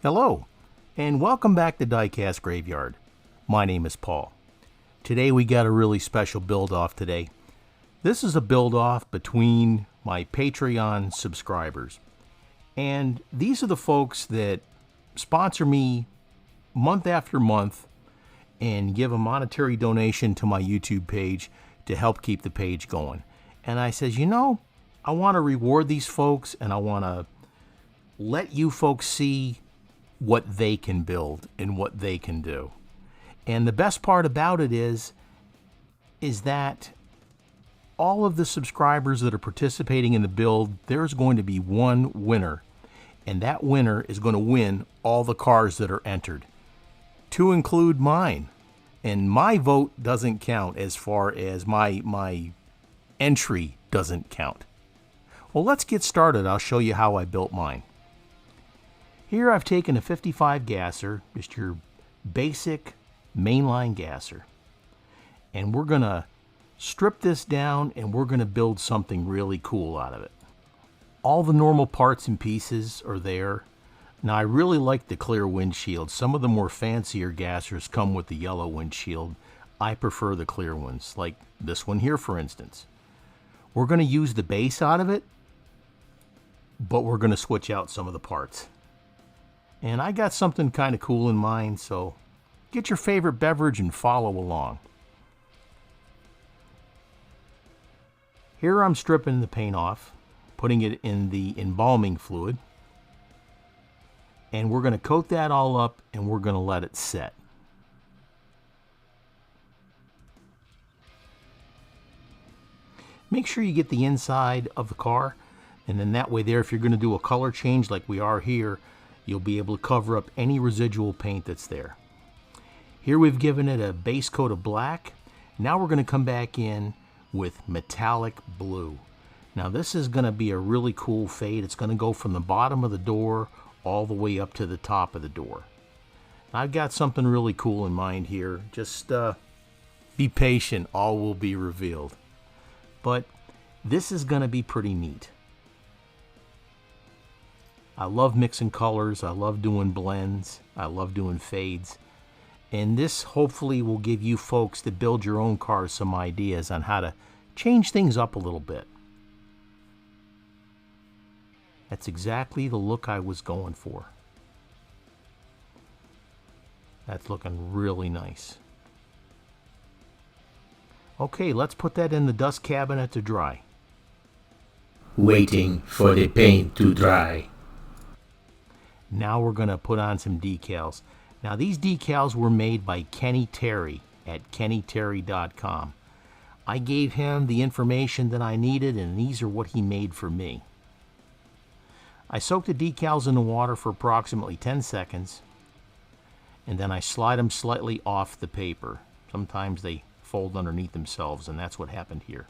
Hello, and welcome back to Diecast Graveyard. My name is Paul. Today we got a really special build-off today. This is a build-off between my Patreon subscribers. And these are the folks that sponsor me month after month and give a monetary donation to my YouTube page to help keep the page going. And I says, you know, I want to reward these folks and I want to let you folks see what they can build and what they can do. And the best part about it is that all of the subscribers that are participating in the build, there's going to be one winner. And that winner is going to win all the cars that are entered, to include mine. And my vote doesn't count as far as my entry doesn't count. Well, let's get started. I'll show you how I built mine. Here I've taken a 55 gasser, just your basic mainline gasser. And we're going to strip this down and we're going to build something really cool out of it. All the normal parts and pieces are there. Now I really like the clear windshield. Some of the more fancier gassers come with the yellow windshield. I prefer the clear ones, like this one here for instance. We're going to use the base out of it, but we're going to switch out some of the parts. And I got something kind of cool in mind, so get your favorite beverage and follow along. Here I'm stripping the paint off, putting it in the embalming fluid. And we're going to coat that all up and we're going to let it set. Make sure you get the inside of the car, and then that way there, if you're going to do a color change like we are here, you'll be able to cover up any residual paint that's there. Here we've given it a base coat of black. Now we're going to come back in with metallic blue. Now this is going to be a really cool fade. It's going to go from the bottom of the door all the way up to the top of the door. I've got something really cool in mind here. Just be patient, all will be revealed. But this is going to be pretty neat. I love mixing colors, I love doing blends, I love doing fades. And this hopefully will give you folks that build your own cars some ideas on how to change things up a little bit. That's exactly the look I was going for. That's looking really nice. Okay, let's put that in the dust cabinet to dry. Waiting for the paint to dry. Now we're going to put on some decals. Now these decals were made by Kenny Terry at kennyterry.com. I gave him the information that I needed and these are what he made for me. I soaked the decals in the water for approximately 10 seconds and then I slide them slightly off the paper. Sometimes they fold underneath themselves and that's what happened here.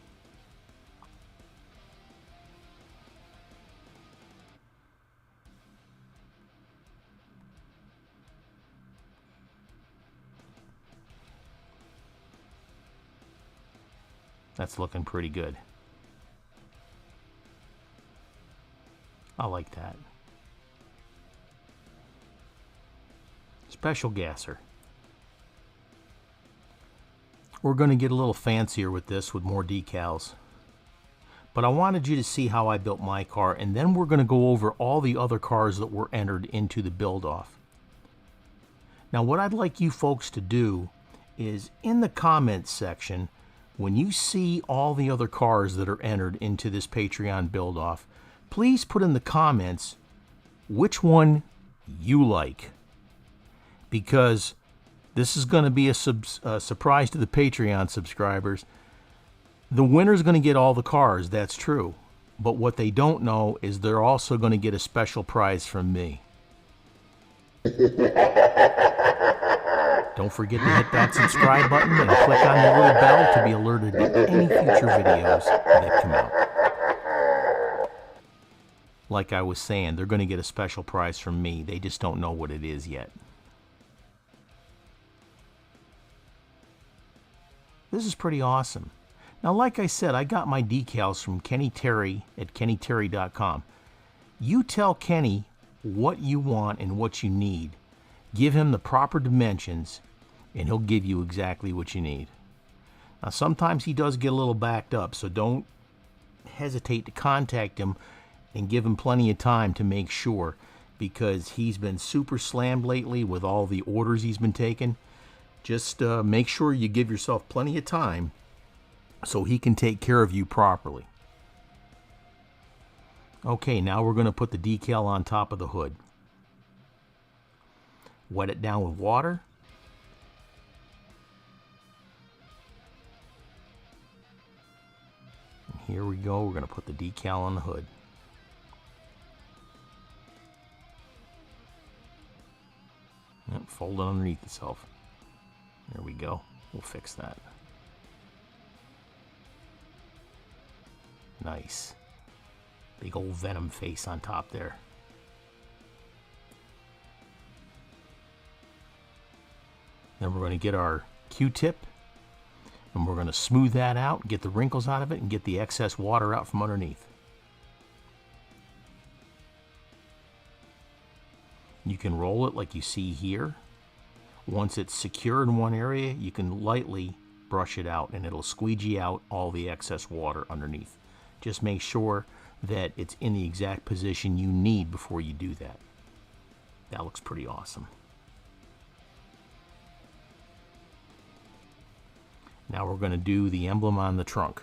That's looking pretty good. I like that. Special gasser. We're going to get a little fancier with this with more decals. But I wanted you to see how I built my car, and then we're going to go over all the other cars that were entered into the build-off. Now what I'd like you folks to do is in the comments section, when you see all the other cars that are entered into this Patreon build-off, please put in the comments which one you like. Because this is going to be a surprise to the Patreon subscribers. The winner's going to get all the cars, that's true. But what they don't know is they're also going to get a special prize from me. Don't forget to hit that subscribe button and click on the little bell to be alerted to any future videos that come out. Like I was saying, they're going to get a special prize from me. They just don't know what it is yet. This is pretty awesome. Now, like I said, I got my decals from Kenny Terry at kennyterry.com. You tell Kenny what you want and what you need. Give him the proper dimensions, and he'll give you exactly what you need. Now, sometimes he does get a little backed up, so don't hesitate to contact him and give him plenty of time to make sure, because he's been super slammed lately with all the orders he's been taking. Just make sure you give yourself plenty of time so he can take care of you properly. Okay, now we're going to put the decal on top of the hood. Wet it down with water. And here we go, we're going to put the decal on the hood. Yep, fold it underneath itself. There we go. We'll fix that. Nice. Big old Venom face on top there. Then we're going to get our Q-tip and we're going to smooth that out, get the wrinkles out of it, and get the excess water out from underneath. You can roll it like you see here. Once it's secure in one area, you can lightly brush it out and it'll squeegee out all the excess water underneath. Just make sure that it's in the exact position you need before you do that. That looks pretty awesome. Now we're going to do the emblem on the trunk.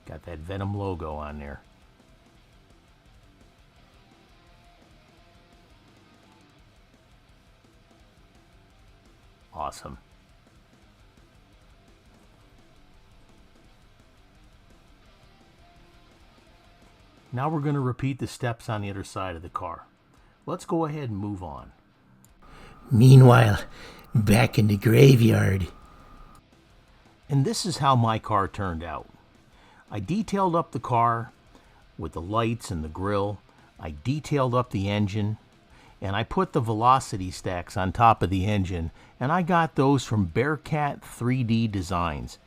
Got that Venom logo on there. Awesome. Now we're going to repeat the steps on the other side of the car. Let's go ahead and move on. Meanwhile, back in the graveyard. And this is how my car turned out. I detailed up the car with the lights and the grille. I detailed up the engine, and I put the velocity stacks on top of the engine, and I got those from Bearcat 3D Designs.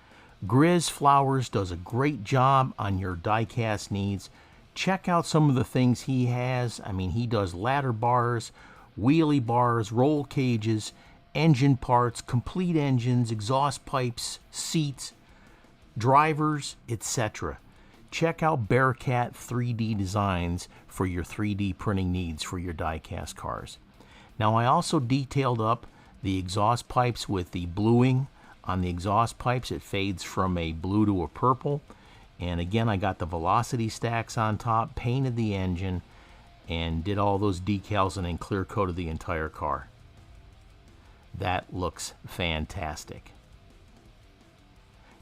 Grizz Flowers does a great job on your diecast needs. Check out some of the things he has. I mean, he does ladder bars, wheelie bars, roll cages, engine parts, complete engines, exhaust pipes, seats, drivers, etc. Check out Bearcat 3D Designs for your 3D printing needs for your diecast cars. Now, I also detailed up the exhaust pipes with the bluing on the exhaust pipes. It fades from a blue to a purple. And again, I got the velocity stacks on top, painted the engine, and did all those decals and then clear coated the entire car. That looks fantastic.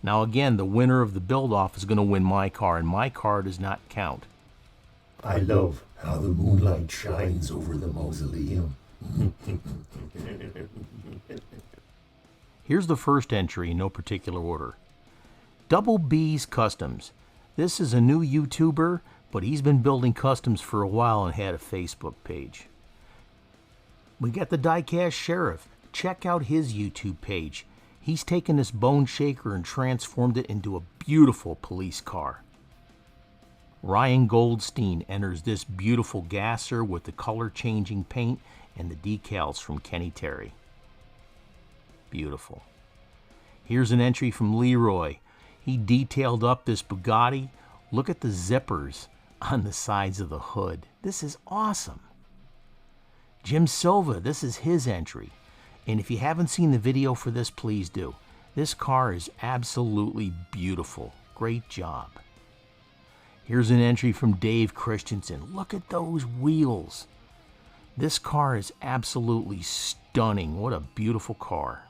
Now again, the winner of the build-off is going to win my car, and my car does not count. I love how the moonlight shines over the mausoleum. Here's the first entry in no particular order. Double B's Customs. This is a new YouTuber, but he's been building customs for a while and had a Facebook page. We got the Diecast Sheriff. Check out his YouTube page. He's taken this bone shaker and transformed it into a beautiful police car. Ryan Goldstein enters this beautiful gasser with the color-changing paint and the decals from Kenny Terry. Beautiful. Here's an entry from Leroy. He detailed up this Bugatti. Look at the zippers on the sides of the hood. This is awesome. Jim Silva, this is his entry. And if you haven't seen the video for this, please do. This car is absolutely beautiful. Great job. Here's an entry from Dave Christensen. Look at those wheels. This car is absolutely stunning. What a beautiful car.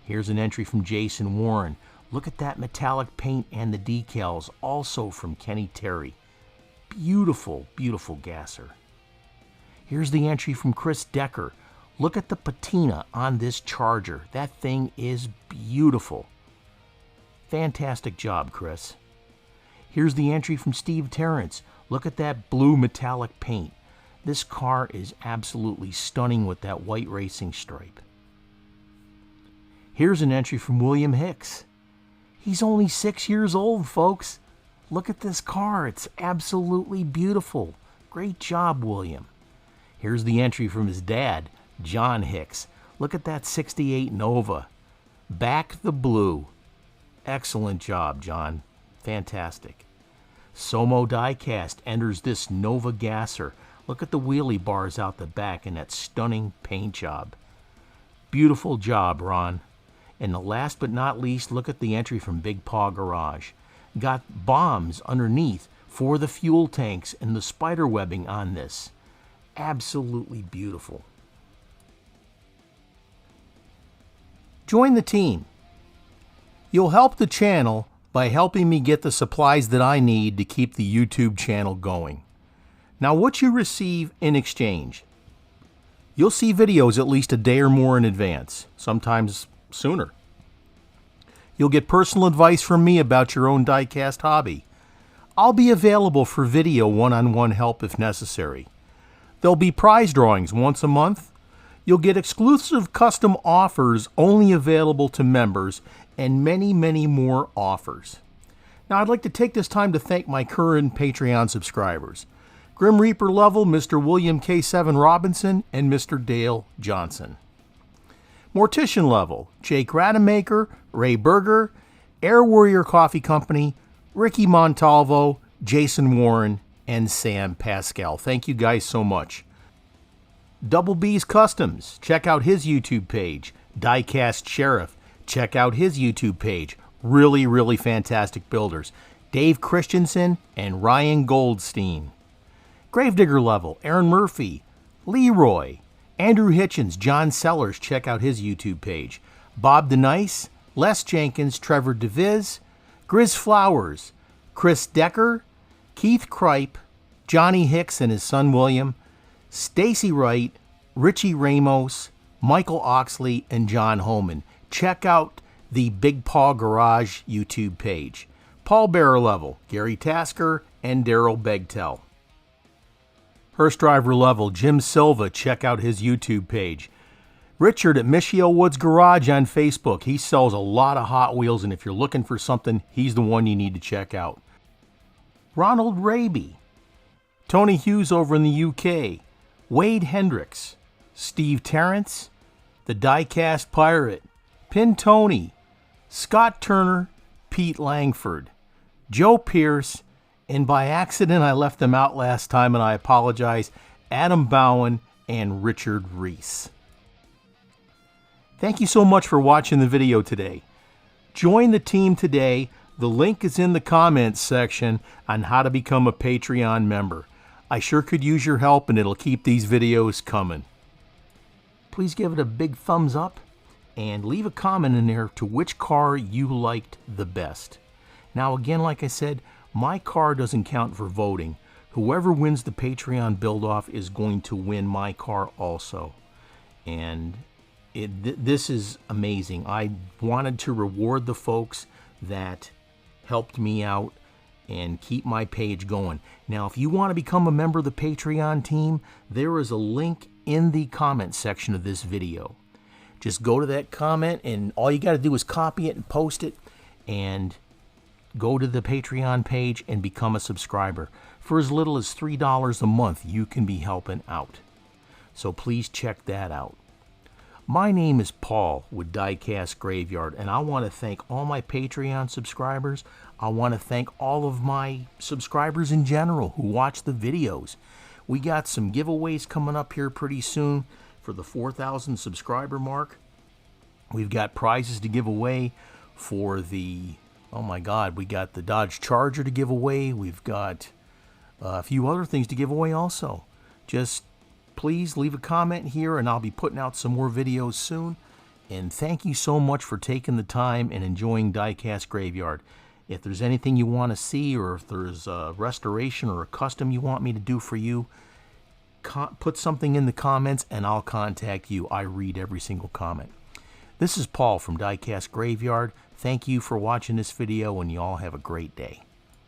Here's an entry from Jason Warren. Look at that metallic paint and the decals, also from Kenny Terry. Beautiful, beautiful gasser. Here's the entry from Chris Decker. Look at the patina on this Charger. That thing is beautiful. Fantastic job, Chris. Here's the entry from Steve Terrence. Look at that blue metallic paint. This car is absolutely stunning with that white racing stripe. Here's an entry from William Hicks. He's only 6 years old, folks. Look at this car. It's absolutely beautiful. Great job, William. Here's the entry from his dad, John Hicks. Look at that 68 Nova. Back the blue. Excellent job, John. Fantastic. Somo Diecast enters this Nova Gasser. Look at the wheelie bars out the back and that stunning paint job. Beautiful job, Ron. And the last but not least, look at the entry from Big Paw Garage. Got bombs underneath for the fuel tanks and the spider webbing on this. Absolutely beautiful. Join the team. You'll help the channel by helping me get the supplies that I need to keep the YouTube channel going. Now, what you receive in exchange, you'll see videos at least a day or more in advance, sometimes sooner. You'll get personal advice from me about your own diecast hobby. I'll be available for video one-on-one help if necessary. There'll be prize drawings once a month. You'll get exclusive custom offers only available to members and many, many more offers. Now, I'd like to take this time to thank my current Patreon subscribers. Grim Reaper level, Mr. William K7 Robinson and Mr. Dale Johnson. Mortician level, Jake Rademacher, Ray Berger, Air Warrior Coffee Company, Ricky Montalvo, Jason Warren, and Sam Pascal. Thank you guys so much. Double B's Customs, check out his YouTube page. Diecast Sheriff, check out his YouTube page. Really, really fantastic builders. Dave Christensen and Ryan Goldstein. Gravedigger level, Aaron Murphy, Leroy, Andrew Hitchens, John Sellers, check out his YouTube page. Bob DeNice, Les Jenkins, Trevor DeViz, Grizz Flowers, Chris Decker, Keith Kripe, Johnny Hicks and his son William, Stacy Wright, Richie Ramos, Michael Oxley, and John Homan. Check out the Big Paw Garage YouTube page. Paul Bearer level, Gary Tasker and Daryl Begtel. Hearst driver level, Jim Silva, check out his YouTube page. Richard at Michio Woods Garage on Facebook. He sells a lot of Hot Wheels, and if you're looking for something, he's the one you need to check out. Ronald Raby, Tony Hughes over in the UK, Wade Hendricks, Steve Terrence, the Diecast Pirate, Pin Tony, Scott Turner, Pete Langford, Joe Pierce, and by accident I left them out last time and I apologize, Adam Bowen and Richard Reese. Thank you so much for watching the video today. Join the team today. The link is in the comments section on how to become a Patreon member. I sure could use your help and it'll keep these videos coming. Please give it a big thumbs up and leave a comment in there to which car you liked the best. Now again, like I said, my car doesn't count for voting. Whoever wins the Patreon build-off is going to win my car also. And this is amazing. I wanted to reward the folks that helped me out and keep my page going. Now, if you want to become a member of the Patreon team, there is a link in the comment section of this video. Just go to that comment and all you got to do is copy it and post it and go to the Patreon page and become a subscriber. For as little as $3 a month, you can be helping out. So please check that out. My name is Paul with Diecast Graveyard, and I want to thank all my Patreon subscribers. I want to thank all of my subscribers in general who watch the videos. We got some giveaways coming up here pretty soon for the 4,000 subscriber mark. We've got prizes to give away for the, oh my God, we got the Dodge Charger to give away. We've got a few other things to give away also. Just please leave a comment here and I'll be putting out some more videos soon. And thank you so much for taking the time and enjoying Diecast Graveyard. If there's anything you want to see, or if there's a restoration or a custom you want me to do for you, put something in the comments and I'll contact you. I read every single comment. This is Paul from Diecast Graveyard. Thank you for watching this video and you all have a great day.